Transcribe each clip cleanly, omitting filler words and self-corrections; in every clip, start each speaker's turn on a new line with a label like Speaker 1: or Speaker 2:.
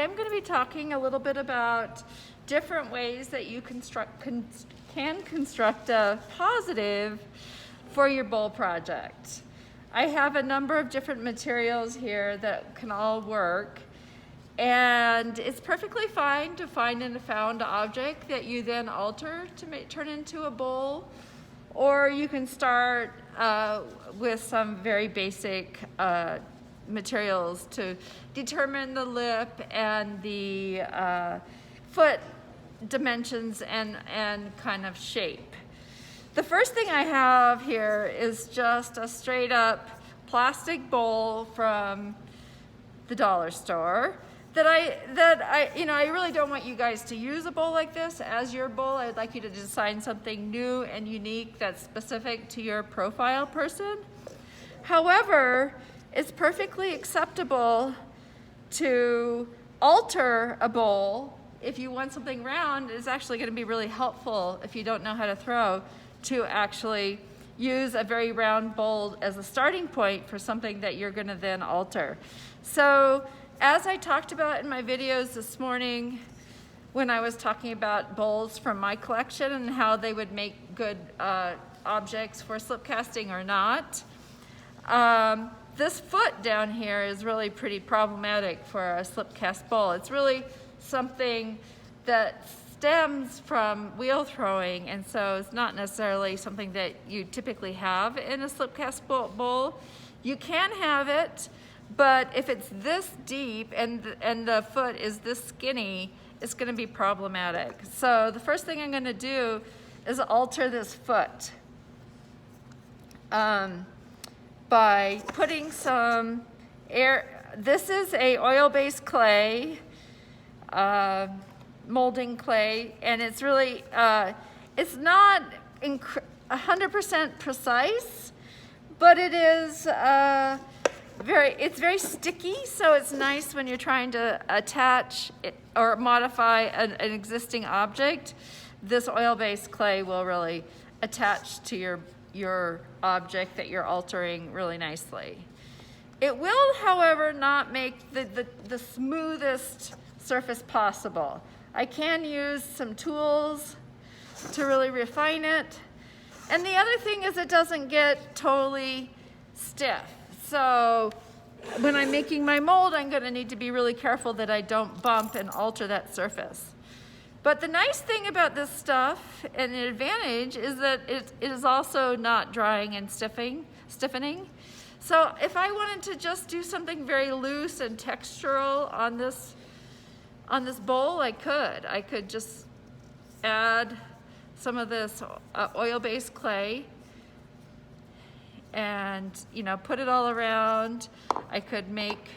Speaker 1: I'm going to be talking a little bit about different ways that you can construct a positive for your bowl project. I have a number of different materials here that can all work, and it's perfectly fine to find a found object that you then alter to turn into a bowl, or you can start with some very basic materials to determine the lip and the foot dimensions and kind of shape. The first thing I have here is just a straight up plastic bowl from the dollar store that I really don't want you guys to use a bowl like this as your bowl. I'd like you to design something new and unique that's specific to your profile person. However, it's perfectly acceptable to alter a bowl if you want something round. It's actually going to be really helpful if you don't know how to throw, to actually use a very round bowl as a starting point for something that you're going to then alter. So as I talked about in my videos this morning when I was talking about bowls from my collection and how they would make good objects for slip casting or not, this foot down here is really pretty problematic for a slip cast bowl. It's really something that stems from wheel throwing, and so it's not necessarily something that you typically have in a slip cast bowl. You can have it, but if it's this deep and the foot is this skinny, it's going to be problematic. So the first thing I'm going to do is alter this foot by putting some air. This is a oil-based clay, molding clay, and it's really it's not 100% precise, but it is it's very sticky, so it's nice when you're trying to attach or modify an existing object. This oil-based clay will really attach to your object that you're altering really nicely. It will, however, not make the smoothest surface possible. I can use some tools to really refine it. And the other thing is it doesn't get totally stiff. So when I'm making my mold, I'm going to need to be really careful that I don't bump and alter that surface. But the nice thing about this stuff, and the advantage, is that it is also not drying and stiffening. So if I wanted to just do something very loose and textural on this bowl, I could just add some of this oil-based clay and put it all around. I could make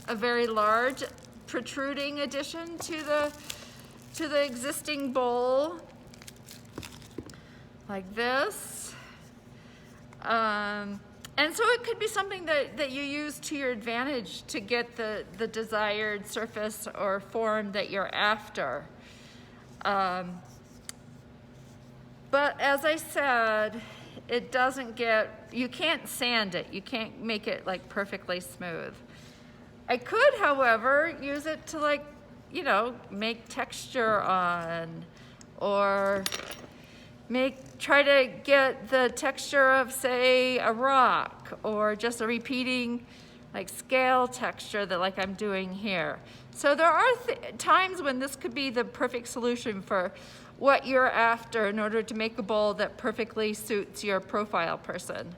Speaker 1: a very large protruding addition to the existing bowl like this. And so it could be something that you use to your advantage to get the desired surface or form that you're after. But as I said, it doesn't you can't sand it. You can't make it like perfectly smooth. I could, however, use it to make texture on, or try to get the texture of, say, a rock, or just a repeating scale texture that I'm doing here. So there are times when this could be the perfect solution for what you're after in order to make a bowl that perfectly suits your profile person.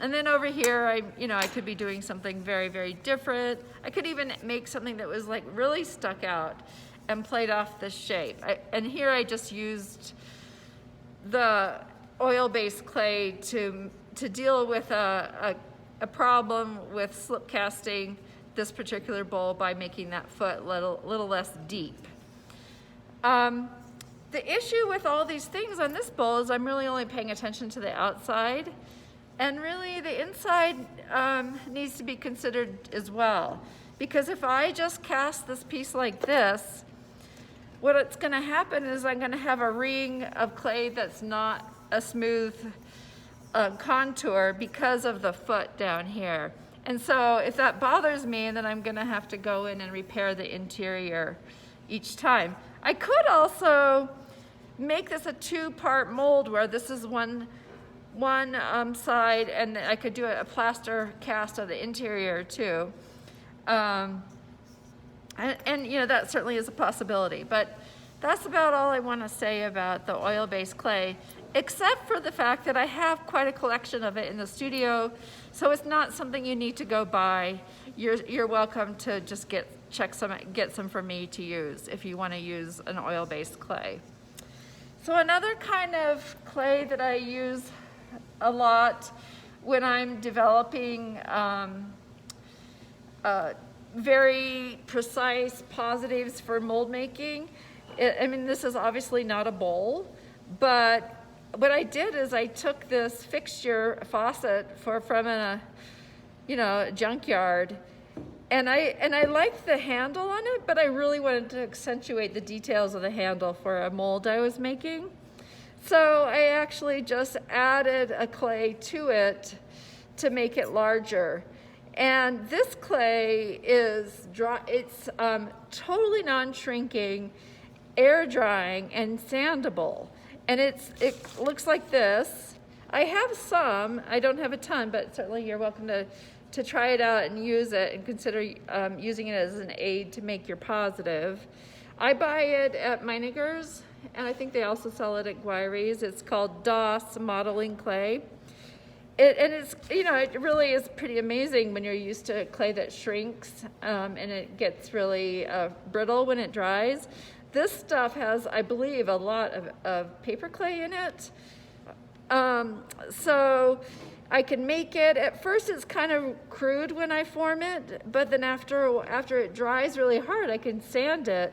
Speaker 1: And then over here, I could be doing something very, very different. I could even make something that was really stuck out and played off the shape. And here I just used the oil-based clay to deal with a problem with slip casting this particular bowl by making that foot a little less deep. The issue with all these things on this bowl is I'm really only paying attention to the outside, and really the inside needs to be considered as well. Because if I just cast this piece like this, what's going to happen is I'm going to have a ring of clay that's not a smooth contour because of the foot down here. And so if that bothers me, then I'm gonna have to go in and repair the interior each time. I could also make this a two-part mold where this is one side, and I could do a plaster cast of the interior too. And you know, that certainly is a possibility, but that's about all I want to say about the oil-based clay, except for the fact that I have quite a collection of it in the studio, so it's not something you need to go buy. You're welcome to just get some for me to use if you want to use an oil-based clay. So another kind of clay that I use a lot when I'm developing very precise positives for mold making. I mean, this is obviously not a bowl, but what I did is I took this fixture faucet from a junkyard, and I liked the handle on it, but I really wanted to accentuate the details of the handle for a mold I was making. So I actually just added a clay to it to make it larger. And this clay is dry, it's totally non-shrinking, air drying, and sandable. And it looks like this. I have some, I don't have a ton, but certainly you're welcome to try it out and use it and consider using it as an aid to make your positive. I buy it at Meininger's, and I think they also sell it at Guiry's. It's called DOS modeling clay. And it's, you know, it really is pretty amazing when you're used to clay that shrinks and it gets really brittle when it dries. This stuff has, I believe, a lot of paper clay in it. So I can make it. At first it's kind of crude when I form it, but then after it dries really hard, I can sand it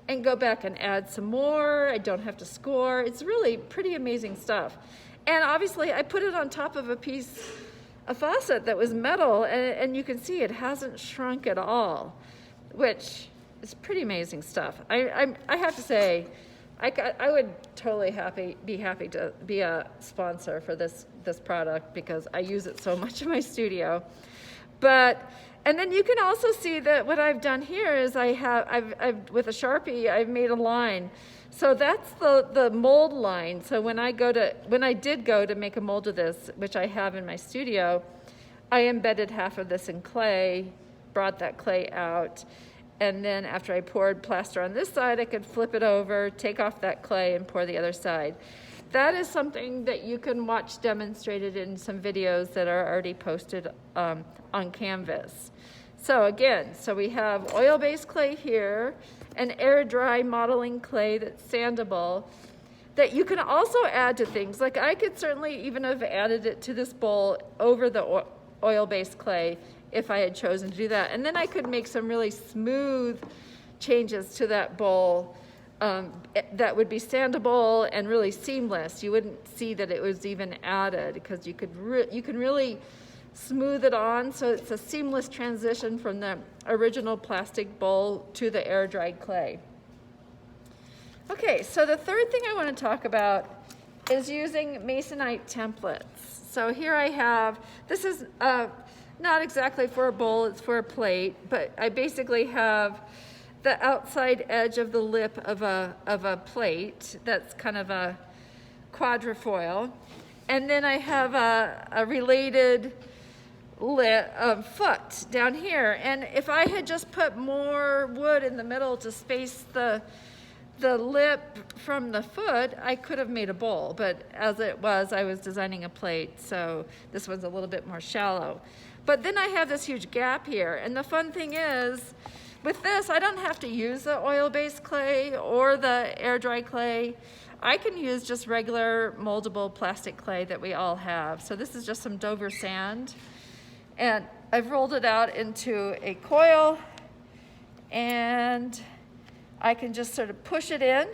Speaker 1: and go back and add some more. I don't have to score. It's really pretty amazing stuff. And obviously I put it on top of a faucet that was metal, and you can see it hasn't shrunk at all, which is pretty amazing stuff. I have to say, I would totally be happy to be a sponsor for this product because I use it so much in my studio. And then you can also see that what I've done here is I've with a Sharpie, I've made a line. So that's the mold line. So when I did go to make a mold of this, which I have in my studio, I embedded half of this in clay, brought that clay out, and then after I poured plaster on this side, I could flip it over, take off that clay, and pour the other side. That is something that you can watch demonstrated in some videos that are already posted on Canvas. So again, we have oil-based clay here, an air-dry modeling clay that's sandable, that you can also add to things. Like I could certainly even have added it to this bowl over the oil-based clay if I had chosen to do that. And then I could make some really smooth changes to that bowl that would be sandable and really seamless. You wouldn't see that it was even added because you can really smooth it on, so it's a seamless transition from the original plastic bowl to the air-dried clay. Okay, so the third thing I want to talk about is using masonite templates. So here I have, this is not exactly for a bowl, it's for a plate, but I basically have the outside edge of the lip of a plate that's kind of a quadrifoil, and then I have a related foot down here. And if I had just put more wood in the middle to space the lip from the foot, I could have made a bowl, but as it was, I was designing a plate, so this one's a little bit more shallow. But then I have this huge gap here, and the fun thing is, with this, I don't have to use the oil-based clay or the air-dry clay. I can use just regular moldable plastic clay that we all have. So this is just some Dover sand, and I've rolled it out into a coil, and I can just sort of push it in.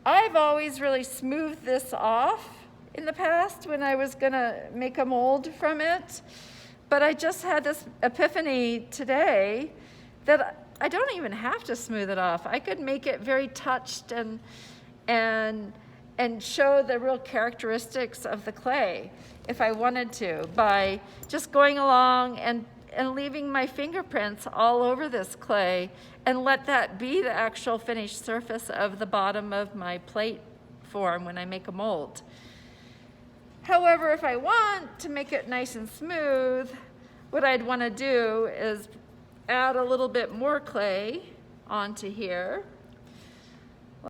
Speaker 1: I've always really smoothed this off in the past when I was gonna make a mold from it, but I just had this epiphany today that I don't even have to smooth it off. I could make it very touched and and show the real characteristics of the clay if I wanted to, by just going along and leaving my fingerprints all over this clay, and let that be the actual finished surface of the bottom of my plate form when I make a mold. However, if I want to make it nice and smooth, what I'd want to do is add a little bit more clay onto here